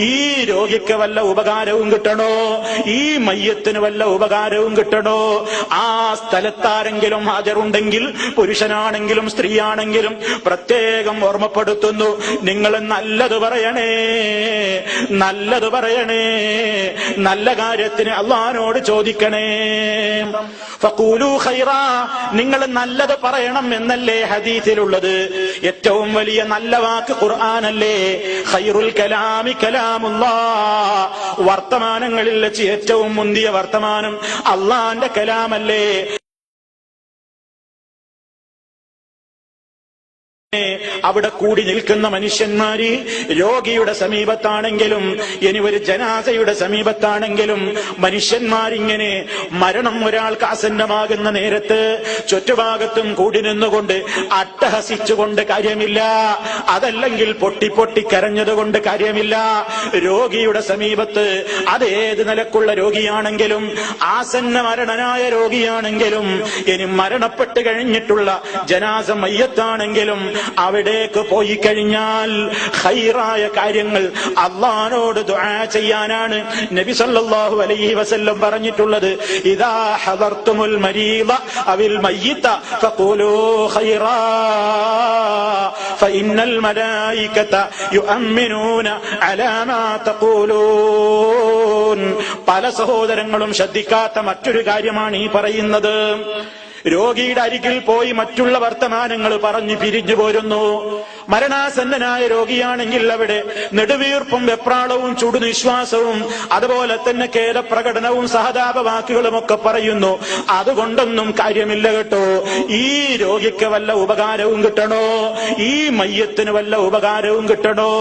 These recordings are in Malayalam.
ഈ രോഗിക്ക് വല്ല ഉപകാരവും കിട്ടണോ, ഈ മയ്യത്തിന് വല്ല ഉപകാരവും കിട്ടണോ, ആ സ്ഥലത്താരെങ്കിലും ഹാജരുണ്ടെങ്കിൽ പുരുഷനാണെങ്കിലും സ്ത്രീയാണെങ്കിലും പ്രത്യേകം ഓർമ്മപ്പെടുത്തുന്നു, നിങ്ങൾ നല്ലത് പറയണേ, നല്ലത് പറയണേ, നല്ല കാര്യത്തിന് അള്ളാഹിനോട് ചോദിക്കണേ. ഫഖൂലൂ ഖൈറാ, നിങ്ങൾ നല്ലത് പറയണം എന്നല്ലേ ഹദീസിലുള്ളത്. ഏറ്റവും വലിയ നല്ല വാക്ക് ഖുർആനല്ലേ. ഖൈറുൽ കലാമി കലാമുല്ലാഹ്, വർത്തമാനങ്ങളിൽ വെച്ച് ഏറ്റവും മുന്തിയ വർത്തമാനം അള്ളാന്റെ കലാമല്ലേ. അവിടെ കൂടി നിൽക്കുന്ന മനുഷ്യന്മാര് രോഗിയുടെ സമീപത്താണെങ്കിലും ഇനി ഒരു ജനാസയുടെ സമീപത്താണെങ്കിലും മനുഷ്യന്മാരിങ്ങനെ മരണം ഒരാൾക്ക് ആസന്നമാകുന്ന നേരത്ത് ചുറ്റുഭാഗത്തും കൂടി നിന്നുകൊണ്ട് അട്ടഹസിച്ചുകൊണ്ട് കാര്യമില്ല, അതല്ലെങ്കിൽ പൊട്ടി കരഞ്ഞതുകൊണ്ട് കാര്യമില്ല. രോഗിയുടെ സമീപത്ത് അതേത് നിലക്കുള്ള രോഗിയാണെങ്കിലും ആസന്ന മരണനായ രോഗിയാണെങ്കിലും ഇനി മരണപ്പെട്ട് കഴിഞ്ഞിട്ടുള്ള ജനാസ മയ്യത്താണെങ്കിലും അവിടേക്ക് പോയി കഴിഞ്ഞാൽ ഖൈറായ കാര്യങ്ങൾ അല്ലാഹുവോട് ദുആ ചെയ്യാനാണ് നബി സല്ലല്ലാഹു അലൈഹി വസല്ലം പറഞ്ഞിട്ടുള്ളത്. ഇദാ ഹദർതുമുൽ മരീദ അവിൽ മയ്യിത ഫഖൂലൂ ഖൈറാ ഫഇന്നൽ മലായികത യുഅമ്മിനൂന അലാ മാ തഖൂലൂൻ. പല സഹോദരങ്ങളും ശ്രദ്ധിക്കാത്ത മറ്റൊരു കാര്യമാണ് ഈ പറയുന്നത്. രോഗിയുടെ അരികിൽ പോയി മറ്റുള്ള വർത്തമാനങ്ങൾ പറഞ്ഞു പിരിഞ്ഞു പോരുന്നു. മരണാസന്നനായ രോഗിയാണെങ്കിൽ അവിടെ നെടുവീർപ്പും വെപ്രാളവും ചുടുനിശ്വാസവും അതുപോലെ തന്നെ ഖേദപ്രകടനവും സഹതാപ വാക്കുകളും ഒക്കെ പറയുന്നു. അതുകൊണ്ടൊന്നും കാര്യമില്ല കേട്ടോ. ഈ രോഗിക്ക് വല്ല ഉപകാരവും കിട്ടണോ, ഈ മയ്യത്തിന് വല്ല ഉപകാരവും കിട്ടണോ,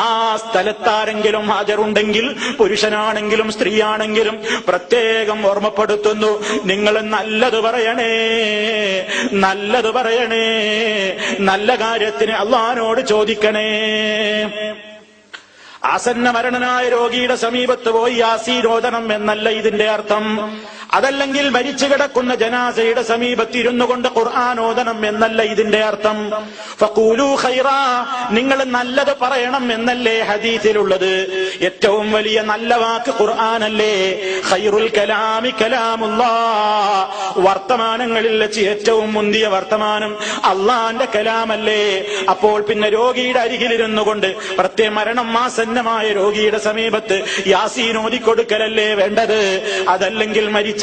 ആ സ്ഥലത്താരെങ്കിലും ഹാജരുണ്ടെങ്കിൽ പുരുഷനാണെങ്കിലും സ്ത്രീയാണെങ്കിലും പ്രത്യേകം ഓർമ്മപ്പെടുത്തുന്നു, നിങ്ങൾ നല്ലത് പറയണേ, നല്ലത് പറയണേ, നല്ല കാര്യത്തിന് അള്ളാഹിനോട് ചോദിക്കണേ. ആസന്ന മരണനായ രോഗിയുടെ സമീപത്ത് പോയി യാസീനോദനം എന്നല്ല ഇതിന്റെ അർത്ഥം. അതല്ലെങ്കിൽ മരിച്ചു കിടക്കുന്ന ജനാസയുടെ സമീപത്ത് ഇരുന്നു കൊണ്ട് ഖുർആൻ ഓതണം എന്നല്ല ഇതിന്റെ അർത്ഥം. ഫഖൂലൂ ഖൈറാ, നിങ്ങൾ നല്ലത് പറയണം എന്നല്ലേ ഹദീസിലുള്ളത്. ഏറ്റവും വലിയ നല്ല വാക്ക് ഖുർആനല്ലേ. ഖൈറുൽ കലാമി കലാമുല്ലാഹ്, വർത്തമാനങ്ങളിൽ വെച്ച് ഏറ്റവും മുന്തിയ വർത്തമാനം അള്ളാന്റെ കലാമല്ലേ. അപ്പോൾ പിന്നെ രോഗിയുടെ അരികിലിരുന്നു കൊണ്ട് പ്രത്യേക മരണം ആസന്നമായ രോഗിയുടെ സമീപത്ത് യാസീൻ ഓതിക്കൊടുക്കലല്ലേ വേണ്ടത്. അതല്ലെങ്കിൽ മരിച്ച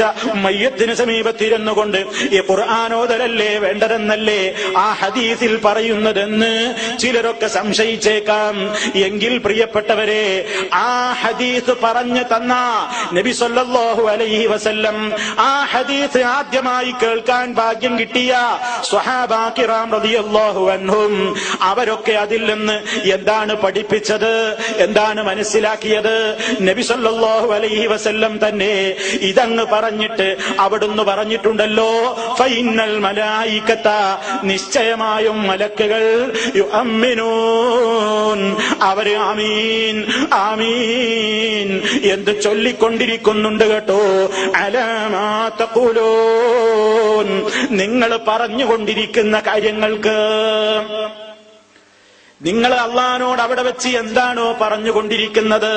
മയ്യത്തിന് സമീപത്തിരുന്നു കൊണ്ട് ഈ ഖുർആനോദലല്ലേ വേണ്ടതെന്നല്ലേ ആ ഹദീസിൽ പറയുന്നതെന്ന് ചിലരൊക്കെ സംശയിച്ചേക്കാം. എങ്കിൽ പ്രിയപ്പെട്ടവരെ, ആ ഹദീസ് പറഞ്ഞു തന്ന നബി സല്ലല്ലാഹു അലൈഹി വസല്ലം, ആ ഹദീസ് ആദ്യമായി കേൾക്കാൻ ഭാഗ്യം കിട്ടിയ സ്വഹാബാ കിറാം റളിയല്ലാഹു അൻഹും, അവരൊക്കെ അതിൽ നിന്ന് എന്താണ് പഠിപ്പിച്ചത്, എന്താണ് മനസ്സിലാക്കിയത്? നബി സല്ലല്ലാഹു അലൈഹി വസല്ലം തന്നെ ഇതങ്ങ് പറഞ്ഞിട്ട് അവിടുന്ന് പറഞ്ഞിട്ടുണ്ടല്ലോ, ഫഇന്നൽ മലായികത, നിശ്ചയമായും മലക്കുകൾ, യുഅമ്മിനൂൻ, അവര് ആമീൻ ആമീൻ എന്ന് ചൊല്ലിക്കൊണ്ടിരിക്കുന്നുണ്ട് കേട്ടോ. അലാ മാ തഖൂലൂൻ, നിങ്ങൾ പറഞ്ഞുകൊണ്ടിരിക്കുന്ന കാര്യങ്ങൾക്ക്. നിങ്ങൾ അള്ളാഹിനോട് അവിടെ വെച്ച് എന്താണോ പറഞ്ഞുകൊണ്ടിരിക്കുന്നത്,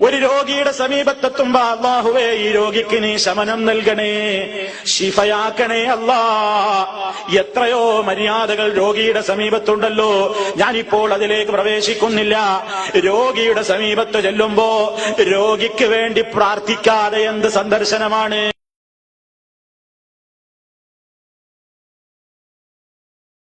ഒരു രോഗിയുടെ സമീപത്തെത്തുമ്പോ അല്ലാഹുവേ ഈ രോഗിക്ക് നീ ശമനം നൽകണേ, ശിഫയാക്കണേ അല്ലാ. എത്രയോ മര്യാദകൾ രോഗിയുടെ സമീപത്തുണ്ടല്ലോ. ഞാനിപ്പോൾ അതിലേക്ക് പ്രവേശിക്കുന്നില്ല. രോഗിയുടെ സമീപത്ത് ചെല്ലുമ്പോ രോഗിക്ക് വേണ്ടി പ്രാർത്ഥിക്കാതെ എന്ത് സന്ദർശനമാണ്?